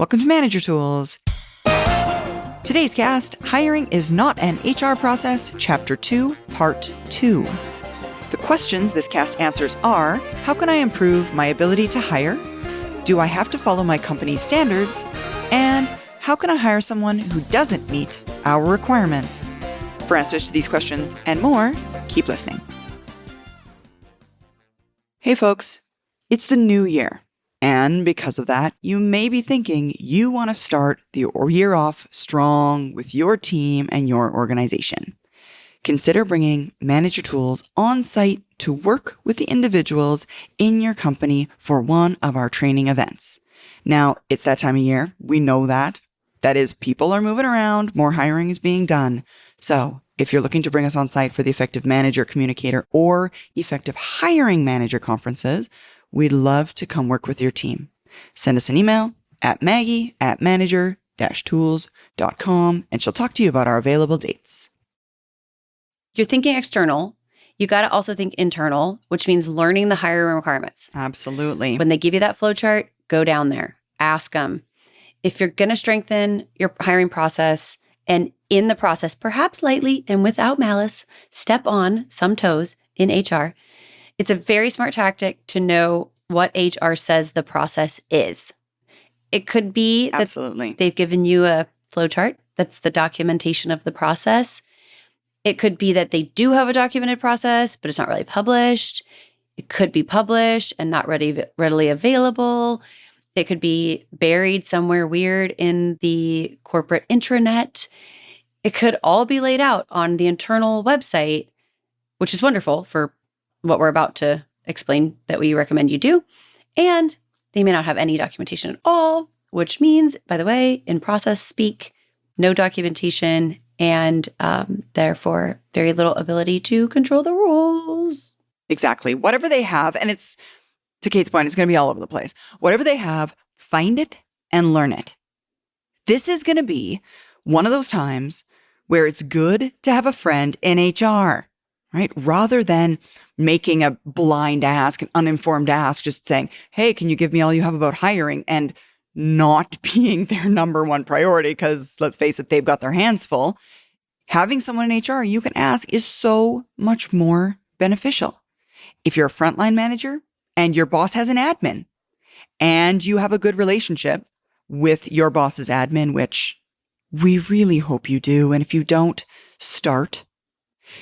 Welcome to Manager Tools. Today's cast, Hiring is Not an HR Process, Chapter 2, Part 2. The questions this cast answers are, how can I improve my ability to hire? Do I have to follow my company's standards? And how can I hire someone who doesn't meet our requirements? For answers to these questions and more, keep listening. Hey folks, it's the new year. And because of that, you may be thinking you want to start the year off strong with your team and your organization. Consider bringing Manager Tools on site to work with the individuals in your company for one of our training events. Now, it's that time of year. We know that. That is, people are moving around, more hiring is being done. So if you're looking to bring us on site for the Effective Manager Communicator or Effective Hiring Manager conferences, we'd love to come work with your team. Send us an email at maggie@manager-tools.com and she'll talk to you about our available dates. You're thinking external. You got to also think internal, which means learning the hiring requirements. Absolutely. When they give you that flow chart, go down there, ask them. If you're going to strengthen your hiring process and in the process, perhaps lightly and without malice, step on some toes in HR, it's a very smart tactic to know what HR says the process is. It could be that Absolutely. They've given you a flow chart that's the documentation of the process. It could be that they do have a documented process, but it's not really published. It could be published and not readily available. It could be buried somewhere weird in the corporate intranet. It could all be laid out on the internal website, which is wonderful for what we're about to explain that we recommend you do. And they may not have any documentation at all, which means, by the way, in process speak, no documentation and therefore very little ability to control the rules. Exactly. Whatever they have, and it's, to Kate's point, it's going to be all over the place. Whatever they have, find it and learn it. This is going to be one of those times where it's good to have a friend in HR, right? Rather than making a blind ask, an uninformed ask, just saying, hey, can you give me all you have about hiring? And not being their number one priority because, let's face it, they've got their hands full. Having someone in HR you can ask is so much more beneficial. If you're a frontline manager and your boss has an admin and you have a good relationship with your boss's admin, which we really hope you do, and if you don't, start,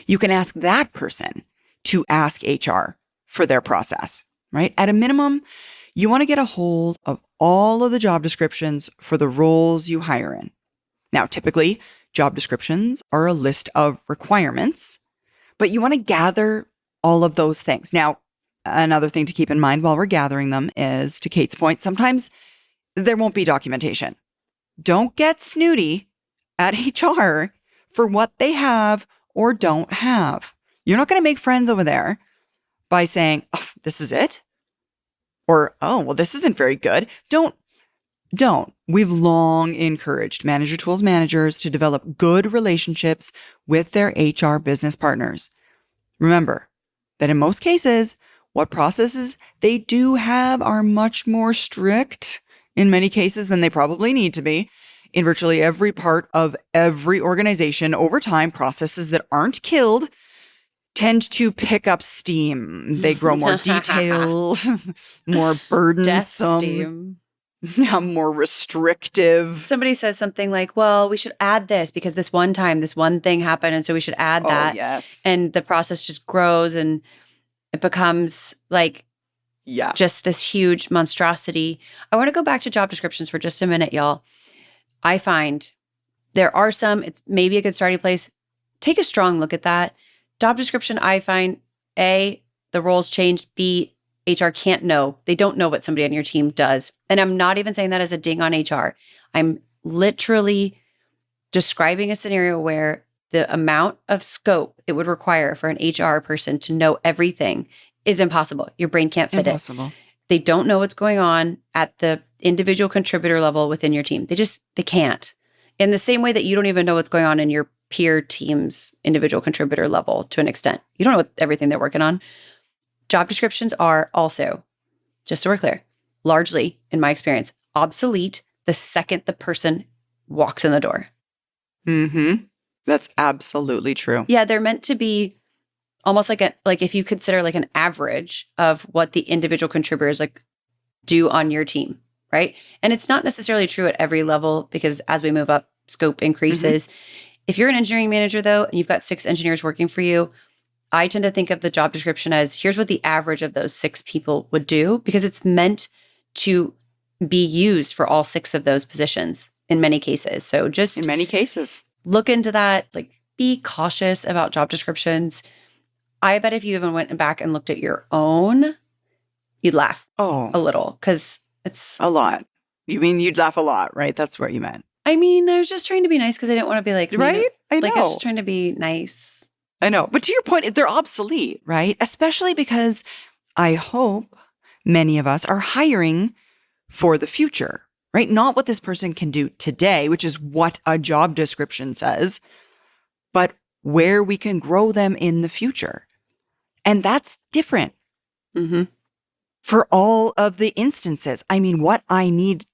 you can ask that person to ask HR for their process, right? At a minimum, you want to get a hold of all of the job descriptions for the roles you hire in. Now, typically, job descriptions are a list of requirements, but you want to gather all of those things. Now, another thing to keep in mind while we're gathering them is, to Kate's point, sometimes there won't be documentation. Don't get snooty at HR for what they have or don't have. You're not going to make friends over there by saying, oh, this is it? Or, oh, well, this isn't very good. Don't. We've long encouraged Manager Tools managers to develop good relationships with their HR business partners. Remember that in most cases, what processes they do have are much more strict in many cases than they probably need to be. In virtually every part of every organization, over time, processes that aren't killed tend to pick up steam. They grow more detailed, more burdensome, Death steam. More restrictive. Somebody says something like, well, we should add this because this one time, this one thing happened, and so we should add that. Oh, yes. And the process just grows and it becomes like just this huge monstrosity. I want to go back to job descriptions for just a minute, y'all. I find there are some, it's maybe a good starting place. Take a strong look at that. Job description, I find, A, the roles changed. B, HR can't know. They don't know what somebody on your team does. And I'm not even saying that as a ding on HR. I'm literally describing a scenario where the amount of scope it would require for an HR person to know everything is impossible. Your brain can't fit it. They don't know what's going on at the individual contributor level within your team. They can't. In the same way that you don't even know what's going on in your peer team's individual contributor level to an extent. You don't know everything they're working on. Job descriptions are also, just so we're clear, largely, in my experience, obsolete the second the person walks in the door. Mm-hmm. That's absolutely true. Yeah, they're meant to be almost like if you consider like an average of what the individual contributors like do on your team, right? And it's not necessarily true at every level because as we move up, scope increases. If you're an engineering manager though, and you've got 6 engineers working for you, I tend to think of the job description as here's what the average of those 6 people would do because it's meant to be used for all 6 of those positions in many cases. So just in many cases, look into that, like be cautious about job descriptions. I bet if you even went back and looked at your own, you'd laugh a little because it's a lot. You mean you'd laugh a lot, right? That's what you meant. I mean, I was just trying to be nice because I didn't want to be like, right? I know. Like I was just trying to be nice. I know. But to your point, they're obsolete, right? Especially because I hope many of us are hiring for the future, right? Not what this person can do today, which is what a job description says, but where we can grow them in the future. And that's different for all of the instances. I mean, what I need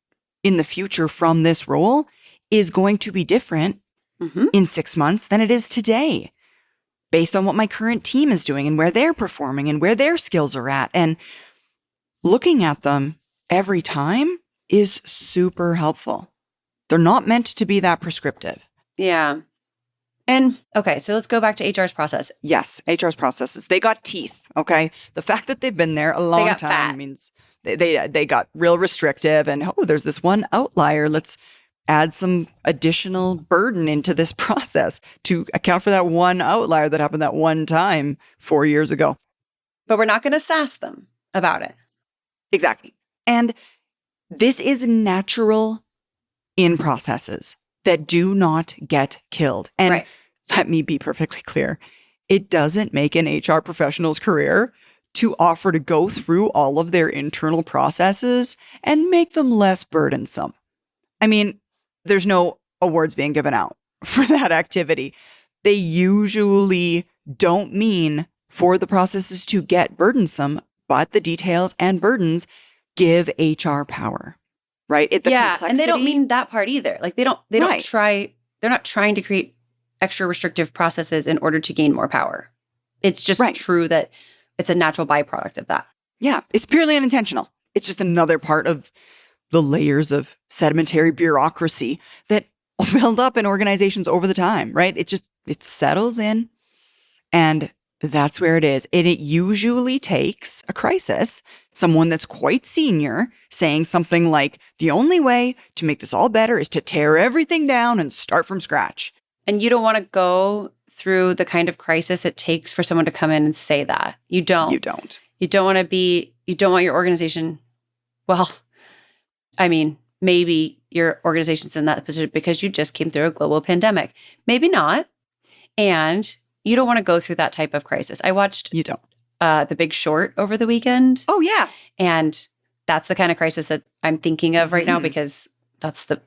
in the future from this role is going to be different in 6 months than it is today, based on what my current team is doing and where they're performing and where their skills are at. And looking at them every time is super helpful. They're not meant to be that prescriptive. Yeah. And okay, so let's go back to HR's process. Yes, HR's processes. They got teeth, okay? The fact that they've been there a long time fat. means they got real restrictive and, there's this one outlier. Let's add some additional burden into this process to account for that one outlier that happened that one time 4 years ago. But we're not going to sass them about it. Exactly. And this is natural in processes that do not get killed. And let me be perfectly clear. It doesn't make an HR professional's career to offer to go through all of their internal processes and make them less burdensome. I mean, there's no awards being given out for that activity. They usually don't mean for the processes to get burdensome, but the details and burdens give HR power. Right? And they don't mean that part either. Like they don't try, they're not trying to create extra restrictive processes in order to gain more power. It's just true that it's a natural byproduct of that. Yeah, it's purely unintentional. It's just another part of the layers of sedimentary bureaucracy that build up in organizations over the time, right? It settles in and that's where it is. And it usually takes a crisis, someone that's quite senior saying something like, the only way to make this all better is to tear everything down and start from scratch. And you don't want to go through the kind of crisis it takes for someone to come in and say that. You don't. You don't want your organization, well, I mean, maybe your organization's in that position because you just came through a global pandemic. Maybe not. And you don't want to go through that type of crisis. I watched The Big Short over the weekend. Oh, yeah. And that's the kind of crisis that I'm thinking of right now because that's the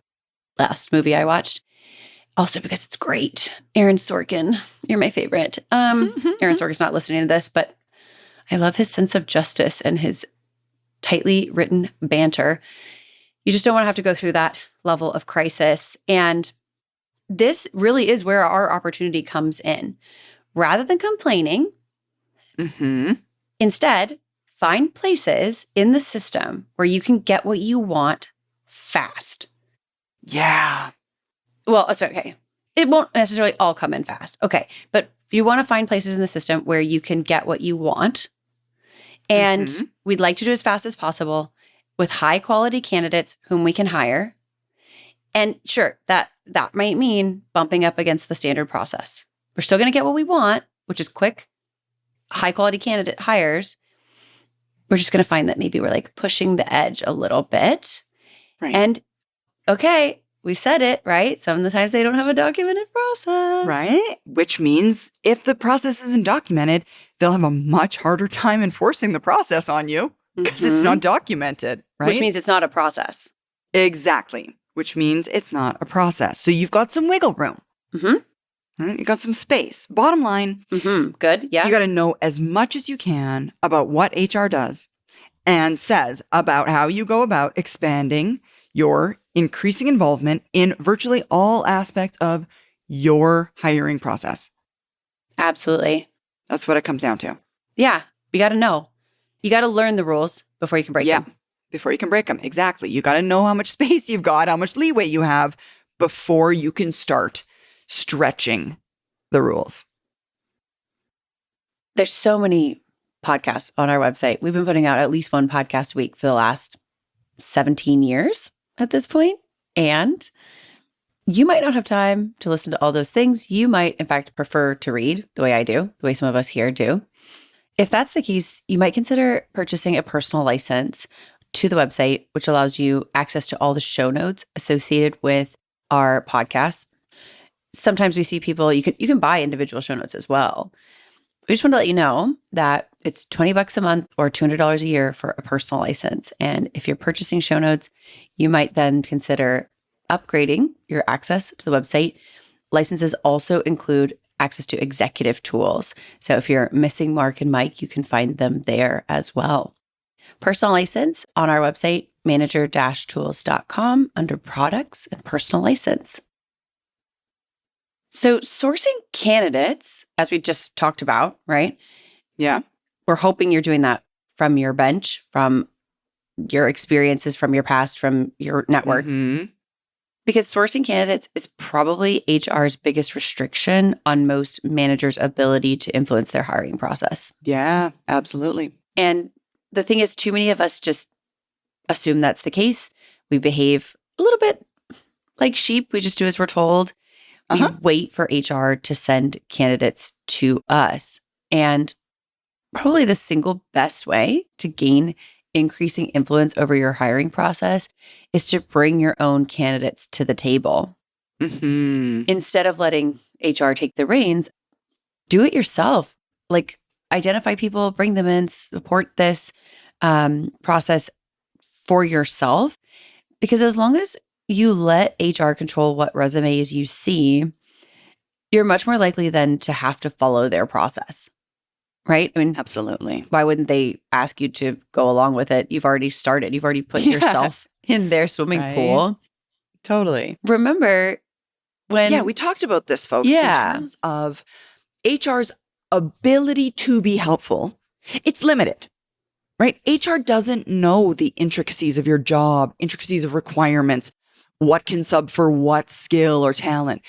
last movie I watched. Also because it's great. Aaron Sorkin, you're my favorite. Aaron Sorkin's not listening to this, but I love his sense of justice and his tightly written banter. You just don't want to have to go through that level of crisis. And this really is where our opportunity comes in. Rather than complaining, instead, find places in the system where you can get what you want fast. Yeah. Well, it's okay. It won't necessarily all come in fast. Okay. But you want to find places in the system where you can get what you want. And we'd like to do as fast as possible with high quality candidates whom we can hire. And sure, that might mean bumping up against the standard process. We're still going to get what we want, which is quick, high quality candidate hires. We're just going to find that maybe we're like pushing the edge a little bit. Right. And okay, we said it, right? Sometimes they don't have a documented process. Right. Which means if the process isn't documented, they'll have a much harder time enforcing the process on you because it's not documented, right? Which means it's not a process. Exactly. Which means it's not a process. So you've got some wiggle room. You got some space. Bottom line. Good. Yeah. You got to know as much as you can about what HR does and says about how you go about expanding your increasing involvement in virtually all aspects of your hiring process. Absolutely. That's what it comes down to. Yeah. You got to know. You got to learn the rules before you can break them. Before you can break them. Exactly. You got to know how much space you've got, how much leeway you have before you can start stretching the rules. There's so many podcasts on our website. We've been putting out at least one podcast a week for the last 17 years at this point. And you might not have time to listen to all those things. You might, in fact, prefer to read the way I do, the way some of us here do. If that's the case, you might consider purchasing a personal license to the website, which allows you access to all the show notes associated with our podcast. Sometimes we see people, you can buy individual show notes as well. We just want to let you know that it's $20 a month or $200 a year for a personal license. And if you're purchasing show notes, you might then consider upgrading your access to the website. Licenses also include access to executive tools. So if you're missing Mark and Mike, you can find them there as well. Personal license on our website, manager-tools.com, under products and personal license. So sourcing candidates, as we just talked about, right? Yeah. We're hoping you're doing that from your bench, from your experiences, from your past, from your network. Mm-hmm. Because sourcing candidates is probably HR's biggest restriction on most managers' ability to influence their hiring process. Yeah, absolutely. And the thing is, too many of us just assume that's the case. We behave a little bit like sheep. We just do as we're told. We wait for HR to send candidates to us. And probably the single best way to gain increasing influence over your hiring process is to bring your own candidates to the table. Mm-hmm. Instead of letting HR take the reins, do it yourself. Like, identify people, bring them in, support this process for yourself. Because as long as you let HR control what resumes you see, you're much more likely then to have to follow their process, right? I mean, absolutely. Why wouldn't they ask you to go along with it? You've already started. You've already put yourself in their swimming pool. Totally. Remember when... Yeah, we talked about this, folks. In terms of HR's ability to be helpful, it's limited, right? HR doesn't know the intricacies of your job, intricacies of requirements, what can sub for what skill or talent,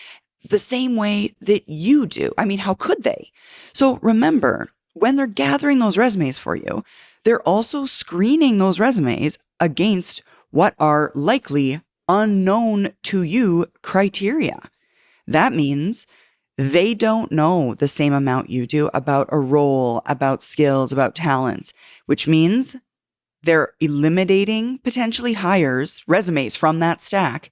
the same way that you do. I mean, how could they? So remember, when they're gathering those resumes for you, they're also screening those resumes against what are likely unknown to you criteria. That means they don't know the same amount you do about a role, about skills, about talents, which means they're eliminating potentially resumes from that stack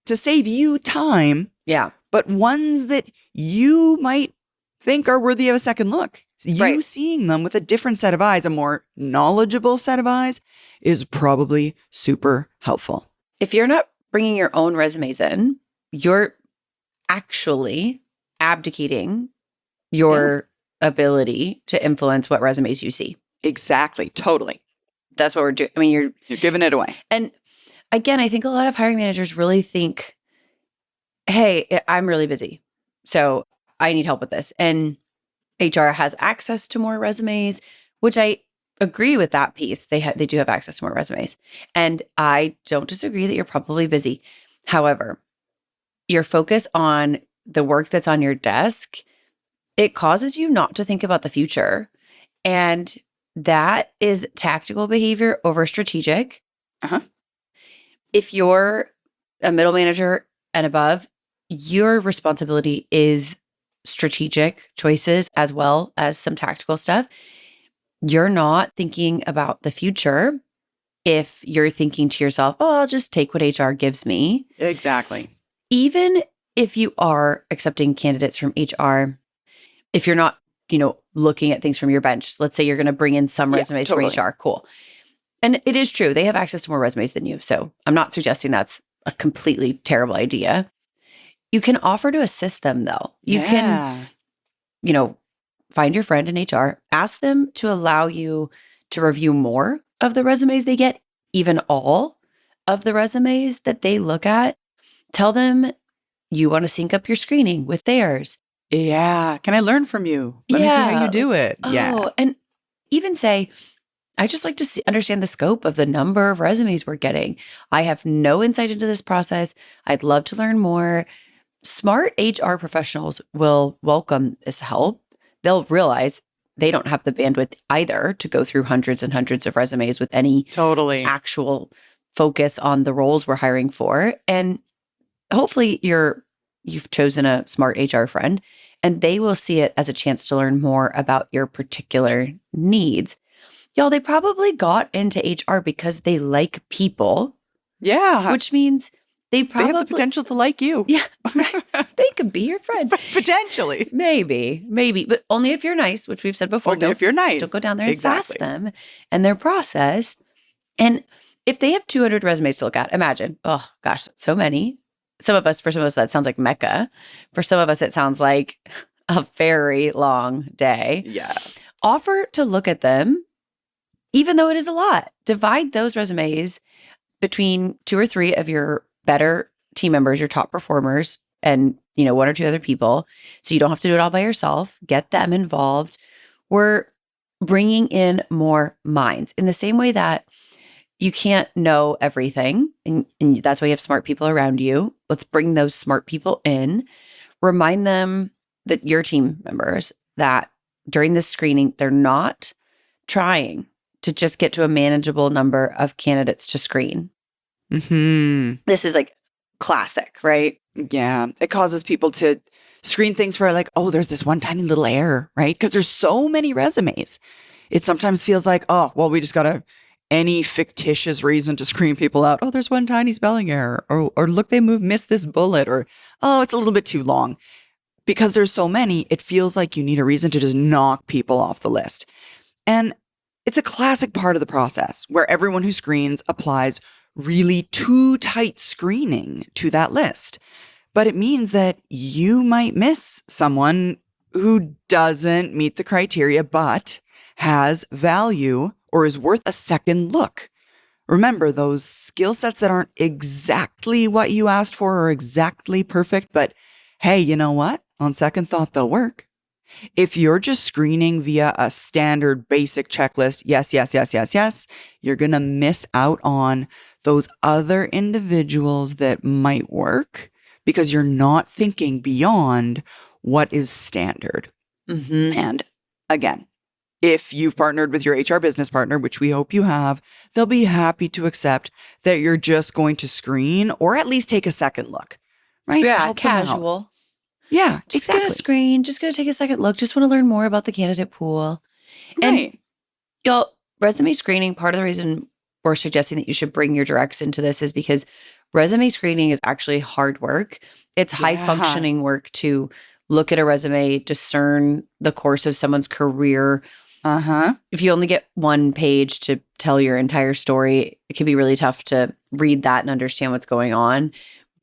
to save you time. Yeah. But ones that you might think are worthy of a second look. You seeing them with a different set of eyes, a more knowledgeable set of eyes, is probably super helpful. If you're not bringing your own resumes in, you're actually abdicating your ability to influence what resumes you see. Exactly. Totally. That's what we're doing. I mean, you're giving it away. And again, I think a lot of hiring managers really think, hey, I'm really busy, so I need help with this. And HR has access to more resumes, which I agree with that piece. They do have access to more resumes. And I don't disagree that you're probably busy. However, your focus on the work that's on your desk, it causes you not to think about the future. And that is tactical behavior over strategic. If you're a middle manager and above, your responsibility is strategic choices as well as some tactical stuff. You're not thinking about the future if you're thinking to yourself, oh, I'll just take what HR gives me. Exactly. Even if you are accepting candidates from HR, if you're not, looking at things from your bench, let's say you're going to bring in some resumes from HR, cool. And it is true, they have access to more resumes than you. So I'm not suggesting that's a completely terrible idea. You can offer to assist them though. You can, find your friend in HR, ask them to allow you to review more of the resumes they get, even all of the resumes that they look at, tell them you want to sync up your screening with theirs. Yeah. Can I learn from you? Let me see how you do it. Yeah. And even say, I just like to understand the scope of the number of resumes we're getting. I have no insight into this process. I'd love to learn more. Smart HR professionals will welcome this help. They'll realize they don't have the bandwidth either to go through hundreds and hundreds of resumes with any actual focus on the roles we're hiring for. And hopefully you've chosen a smart HR friend, and they will see it as a chance to learn more about your particular needs. Y'all, they probably got into HR because they like people. Yeah. Which means they have the potential to like you. Yeah. Right. They could be your friend. Potentially. Maybe. But only if you're nice, which we've said before. Only if you're nice. Don't go down there and sass them and their process. And if they have 200 resumes to look at, imagine, oh gosh, so many. For some of us, that sounds like Mecca. For some of us, it sounds like a very long day. Yeah. Offer to look at them, even though it is a lot. Divide those resumes between 2 or 3 of your better team members, your top performers, and 1 or 2 other people. So you don't have to do it all by yourself. Get them involved. We're bringing in more minds in the same way that you can't know everything. And that's why you have smart people around you. Let's bring those smart people in. Remind them, that your team members, that during this screening, they're not trying to just get to a manageable number of candidates to screen. Mm-hmm. This is like classic, right? Yeah. It causes people to screen things for like, oh, there's this one tiny little error, right? Because there's so many resumes. It sometimes feels like, oh, well, we just got to any fictitious reason to screen people out. Oh, there's one tiny spelling error. Or look, they missed this bullet. Or, oh, it's a little bit too long. Because there's so many, it feels like you need a reason to just knock people off the list. And it's a classic part of the process where everyone who screens applies really too tight screening to that list. But it means that you might miss someone who doesn't meet the criteria, but has value or is worth a second look. Remember, those skill sets that aren't exactly what you asked for or exactly perfect, but hey, you know what? On second thought, they'll work. If you're just screening via a standard basic checklist, yes, you're going to miss out on those other individuals that might work because you're not thinking beyond what is standard. Mm-hmm. And again, if you've partnered with your HR business partner, which we hope you have, they'll be happy to accept that you're just going to screen or at least take a second look, right? Yeah, Help them out. casual. Yeah, just exactly. gonna screen, just gonna take a second look, just want to learn more about the candidate pool. Right. And y'all, resume screening, part of the reason we're suggesting that you should bring your directs into this is because resume screening is actually hard work. It's high functioning work to look at a resume, discern the course of someone's career. If you only get one page to tell your entire story, it can be really tough to read that and understand what's going on.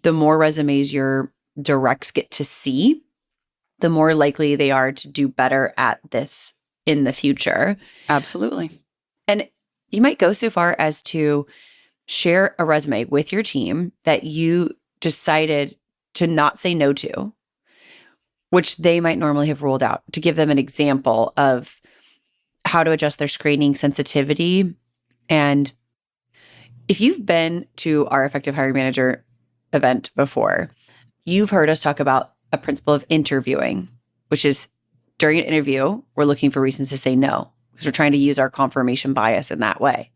The more resumes your directs get to see, the more likely they are to do better at this in the future. Absolutely. And you might go so far as to share a resume with your team that you decided to not say no to, which they might normally have ruled out, to give them an example of how to adjust their screening sensitivity. And if you've been to our Effective Hiring Manager event before, you've heard us talk about a principle of interviewing, which is during an interview, we're looking for reasons to say no because we're trying to use our confirmation bias in that way.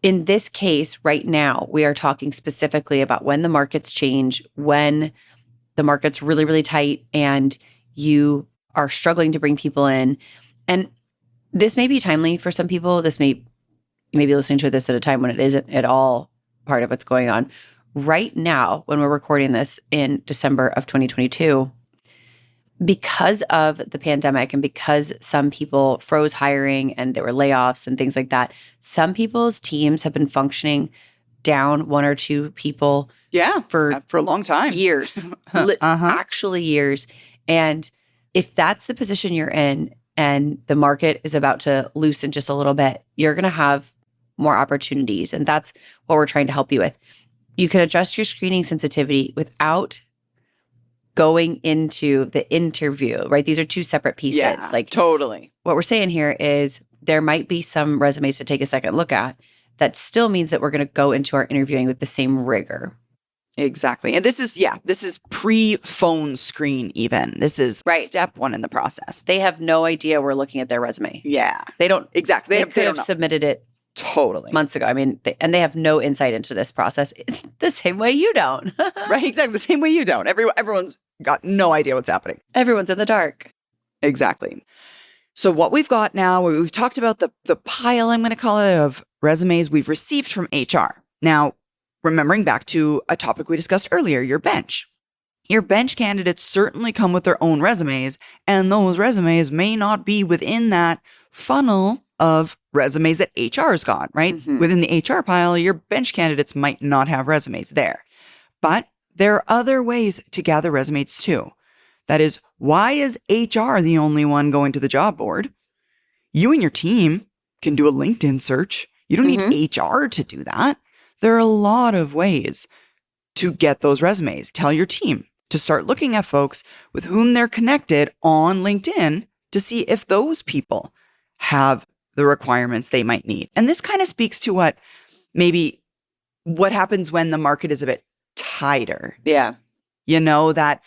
In this case, right now, we are talking specifically about when the markets change, when the market's really, really tight and you are struggling to bring people in. And this may be timely for some people. You may be listening to this at a time when it isn't at all part of what's going on. Right now, when we're recording this in December of 2022, because of the pandemic and because some people froze hiring and there were layoffs and things like that, some people's teams have been functioning down 1 or 2 people for a long time. Years. Actually years. And if that's the position you're in and the market is about to loosen just a little bit, you're going to have more opportunities. And that's what we're trying to help you with. You can adjust your screening sensitivity without going into the interview, right? These are two separate pieces. Yeah, like totally. What we're saying here is there might be some resumes to take a second look at. That still means that we're going to go into our interviewing with the same rigor. Exactly. And this is pre-phone screen even. This is step one in the process. They have no idea we're looking at their resume. Yeah. They don't. Exactly. They could have submitted it totally months ago. I mean, they have no insight into this process the same way you don't. Right. Exactly. The same way you don't. Everyone's got no idea what's happening. Everyone's in the dark. Exactly. So what we've got now, we've talked about the pile, I'm going to call it, of resumes we've received from HR. Now, remembering back to a topic we discussed earlier, your bench. Your bench candidates certainly come with their own resumes, and those resumes may not be within that funnel of resumes that HR's got, right? Mm-hmm. Within the HR pile, your bench candidates might not have resumes there. But there are other ways to gather resumes too. That is, why is HR the only one going to the job board? You and your team can do a LinkedIn search. You don't need HR to do that. There are a lot of ways to get those resumes. Tell your team to start looking at folks with whom they're connected on LinkedIn to see if those people have the requirements they might need. And this kind of speaks to what happens when the market is a bit tighter. Yeah. You know, that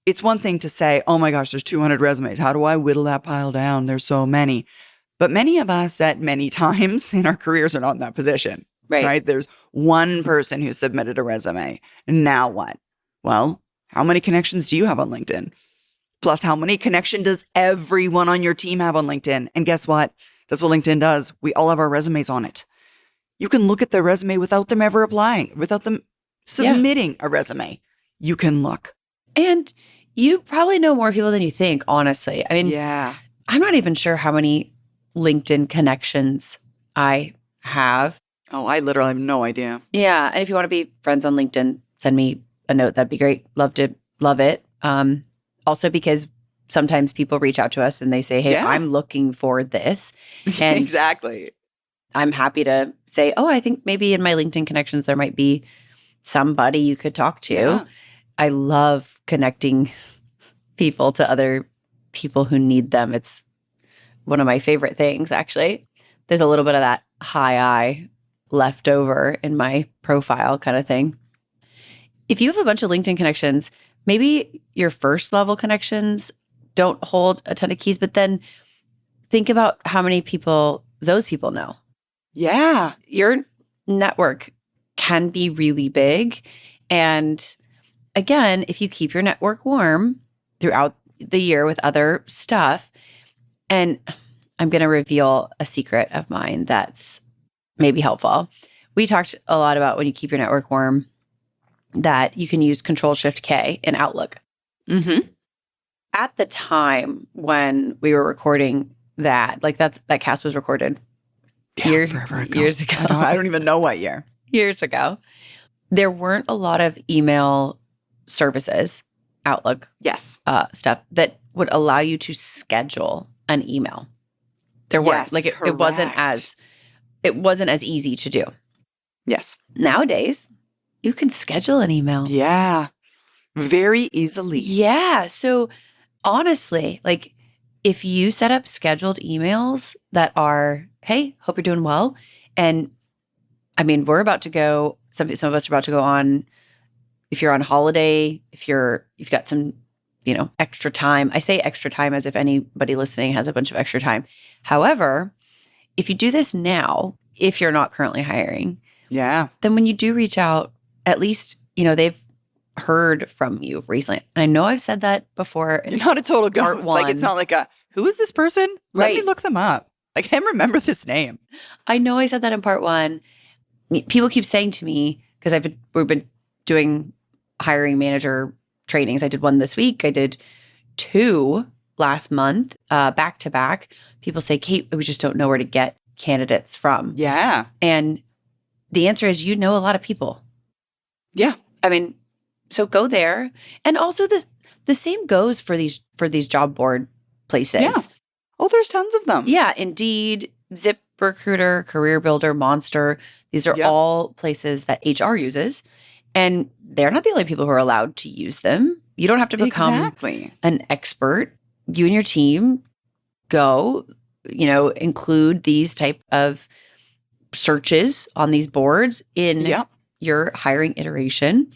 it's one thing to say, oh my gosh, there's 200 resumes. How do I whittle that pile down? There's so many. But many of us at many times in our careers are not in that position. Right? There's one person who submitted a resume. Now what? Well, how many connections do you have on LinkedIn? Plus, how many connections does everyone on your team have on LinkedIn? And guess what? That's what LinkedIn does. We all have our resumes on it. You can look at their resume without them ever applying, without them submitting a resume. You can look. And you probably know more people than you think, honestly. I mean, I'm not even sure how many LinkedIn connections I have. Oh, I literally have no idea. Yeah. And if you want to be friends on LinkedIn, send me a note. That'd be great. Love it. Also because sometimes people reach out to us and they say, hey, I'm looking for this. And exactly. I'm happy to say, oh, I think maybe in my LinkedIn connections, there might be somebody you could talk to. Yeah. I love connecting people to other people who need them. It's one of my favorite things, actually. There's a little bit of that high eye left over in my profile kind of thing. If you have a bunch of LinkedIn connections, maybe your first level connections don't hold a ton of keys, but then think about how many people those people know. Yeah. Your network can be really big. And again, if you keep your network warm throughout the year with other stuff, and I'm going to reveal a secret of mine that's maybe helpful. We talked a lot about when you keep your network warm that you can use Control-Shift-K in Outlook. Mm-hmm. At the time when we were recording that cast was recorded forever ago. Years ago. I don't even know what year. Years ago. There weren't a lot of email services, Outlook stuff, that would allow you to schedule an email. There weren't. It wasn't as easy to do. Yes. Nowadays, you can schedule an email. Yeah. Very easily. Yeah. So honestly, if you set up scheduled emails that are, hey, hope you're doing well. And I mean, we're about to go, some of us are about to go on, if you're on holiday, if you've got some, extra time. I say extra time as if anybody listening has a bunch of extra time. However, if you do this now, if you're not currently hiring, then when you do reach out, at least, they've heard from you recently. And I know I've said that before. You're not a total ghost. It's not like who is this person? Let me look them up. I can't remember this name. I know I said that in part one. People keep saying to me, because we've been doing hiring manager trainings. I did one this week. I did 2 last month, back to back. People say, Kate, we just don't know where to get candidates from. Yeah. And the answer is, a lot of people. Yeah. I mean, so go there. And also the same goes for these job board places. Yeah. Oh, there's tons of them. Yeah. Indeed, ZipRecruiter, Career Builder, Monster. These are all places that HR uses. And they're not the only people who are allowed to use them. You don't have to become an expert. You and your team go, include these type of searches on these boards in your hiring iteration.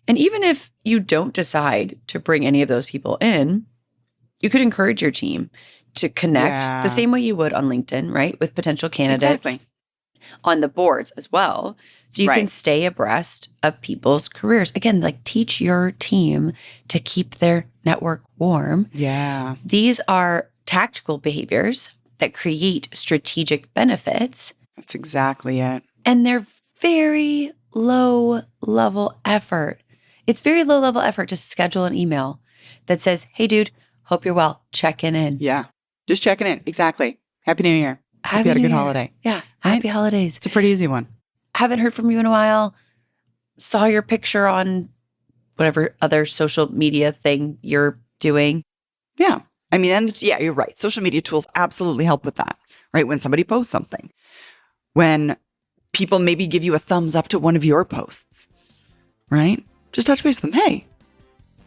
And even if you don't decide to bring any of those people in, you could encourage your team to connect the same way you would on LinkedIn, right? With potential candidates on the boards as well. So you can stay abreast of people's careers. Again, like teach your team to keep their network warm. Yeah. These are tactical behaviors that create strategic benefits. That's exactly it. And they're very low level effort. It's very low level effort to schedule an email that says, hey, dude, hope you're well. Checking in. Yeah. Just checking in. Exactly. Happy New Year. Hope you had a good holiday. Yeah. Happy holidays. It's a pretty easy one. Haven't heard from you in a while. Saw your picture on whatever other social media thing you're doing. Yeah. I mean, and you're right. Social media tools absolutely help with that, right? When somebody posts something, when people maybe give you a thumbs up to one of your posts, right? Just touch base with them. Hey,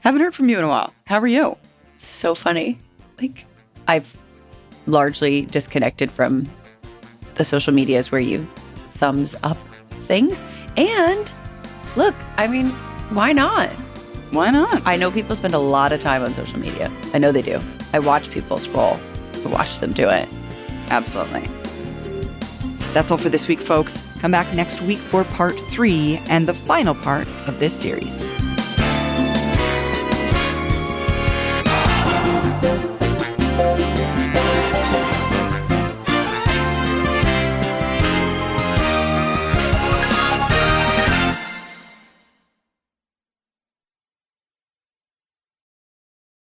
haven't heard from you in a while. How are you? So funny. Like, I've largely disconnected from the social medias where you thumbs up things. And look, I mean, why not? Why not? I know people spend a lot of time on social media. I know they do. I watch people scroll. I watch them do it. Absolutely. That's all for this week, folks. Come back next week for part 3 and the final part of this series.